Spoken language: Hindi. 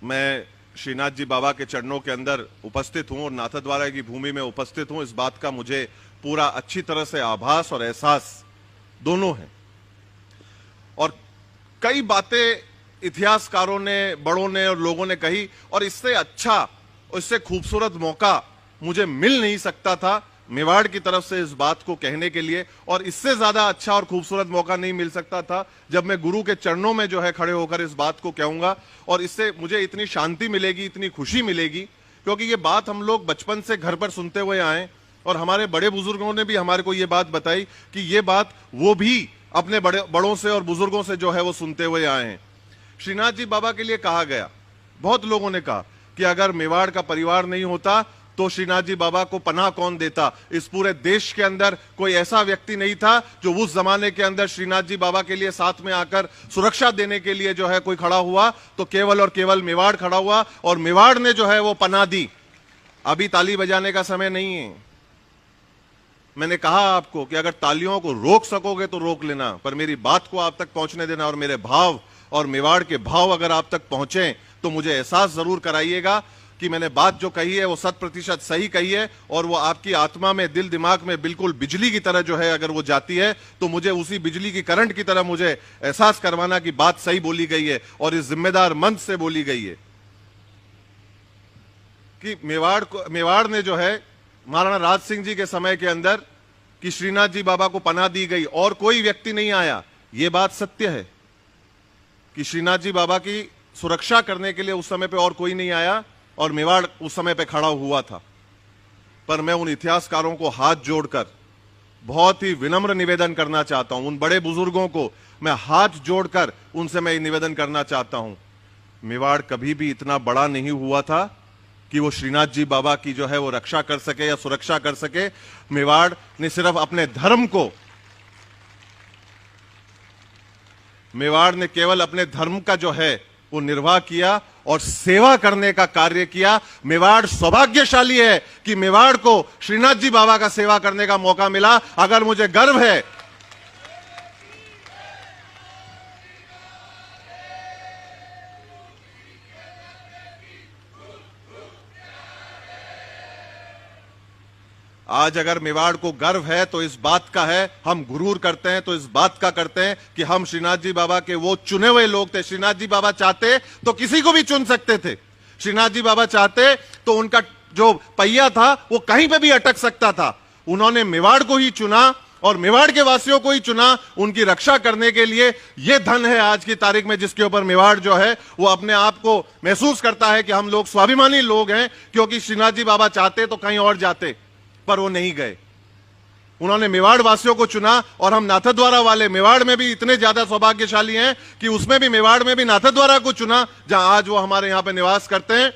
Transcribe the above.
मैं श्रीनाथ जी बाबा के चरणों के अंदर उपस्थित हूं और नाथद्वारा की भूमि में उपस्थित हूं, इस बात का मुझे पूरा अच्छी तरह से आभास और एहसास दोनों है। और कई बातें इतिहासकारों ने, बड़ों ने और लोगों ने कही, और इससे अच्छा और इससे खूबसूरत मौका मुझे मिल नहीं सकता था मेवाड़ की तरफ से इस बात को कहने के लिए, और इससे ज्यादा अच्छा और खूबसूरत मौका नहीं मिल सकता था जब मैं गुरु के चरणों में जो है खड़े होकर इस बात को कहूंगा। और इससे मुझे इतनी शांति मिलेगी, इतनी खुशी मिलेगी, क्योंकि ये बात हम लोग बचपन से घर पर सुनते हुए आए और हमारे बड़े बुजुर्गों ने भी हमारे को ये बात बताई कि ये बात वो भी अपने बड़ों से और बुजुर्गों से जो है वो सुनते हुए आए हैं। श्रीनाथ जी बाबा के लिए कहा गया, बहुत लोगों ने कहा कि अगर मेवाड़ का परिवार नहीं होता तो श्रीनाथ जी बाबा को पनाह कौन देता। इस पूरे देश के अंदर कोई ऐसा व्यक्ति नहीं था जो उस जमाने के अंदर श्रीनाथ जी बाबा के लिए साथ में आकर सुरक्षा देने के लिए जो है कोई खड़ा हुआ, तो केवल और केवल मेवाड़ खड़ा हुआ और मेवाड़ ने जो है वो पनाह दी। अभी ताली बजाने का समय नहीं है। मैंने कहा आपको कि अगर तालियों को रोक सकोगे तो रोक लेना, पर मेरी बात को आप तक पहुंचने देना, और मेरे भाव और मेवाड़ के भाव अगर आप तक पहुंचे तो मुझे एहसास जरूर कराइएगा कि मैंने बात जो कही है वो 100% सही कही है, और वो आपकी आत्मा में, दिल दिमाग में बिल्कुल बिजली की तरह जो है अगर वो जाती है तो मुझे उसी बिजली की करंट की तरह मुझे एहसास करवाना कि बात सही बोली गई है और इस जिम्मेदार मंच से बोली गई है कि मेवाड़ ने जो है महाराणा राज सिंह जी के समय के अंदर कि श्रीनाथ जी बाबा को पनाह दी गई और कोई व्यक्ति नहीं आया। यह बात सत्य है कि श्रीनाथ जी बाबा की सुरक्षा करने के लिए उस समय पे और कोई नहीं आया और मेवाड़ उस समय पे खड़ा हुआ था। पर मैं उन इतिहासकारों को हाथ जोड़कर बहुत ही विनम्र निवेदन करना चाहता हूं, उन बड़े बुजुर्गों को मैं हाथ जोड़कर उनसे मैं निवेदन करना चाहता हूं, मेवाड़ कभी भी इतना बड़ा नहीं हुआ था कि वो श्रीनाथ जी बाबा की जो है वो रक्षा कर सके या सुरक्षा कर सके। मेवाड़ ने सिर्फ अपने धर्म को, मेवाड़ ने केवल अपने धर्म का जो है वो निर्वाह किया और सेवा करने का कार्य किया। मेवाड़ सौभाग्यशाली है कि मेवाड़ को श्रीनाथ जी बाबा का सेवा करने का मौका मिला। अगर मुझे गर्व है, आज अगर मेवाड़ को गर्व है तो इस बात का है, हम गुरूर करते हैं तो इस बात का करते हैं कि हम श्रीनाथ जी बाबा के वो चुने हुए लोग थे। श्रीनाथ जी बाबा चाहते तो किसी को भी चुन सकते थे। श्रीनाथ जी बाबा चाहते तो उनका जो पहिया था वो कहीं पे भी अटक सकता था। उन्होंने मेवाड़ को ही चुना और मेवाड़ के वासियों को ही चुना उनकी रक्षा करने के लिए। यह धन है आज की तारीख में जिसके ऊपर मेवाड़ जो है वो अपने आप को महसूस करता है कि हम लोग स्वाभिमानी लोग हैं, क्योंकि श्रीनाथ जी बाबा चाहते तो कहीं और जाते पर वो नहीं गए। उन्होंने मेवाड़ वासियों को चुना और हम नाथद्वारा वाले मेवाड़ में भी इतने ज्यादा सौभाग्यशाली हैं कि उसमें भी मेवाड़ में भी नाथद्वारा को चुना, जहां आज वो हमारे यहां पे निवास करते हैं।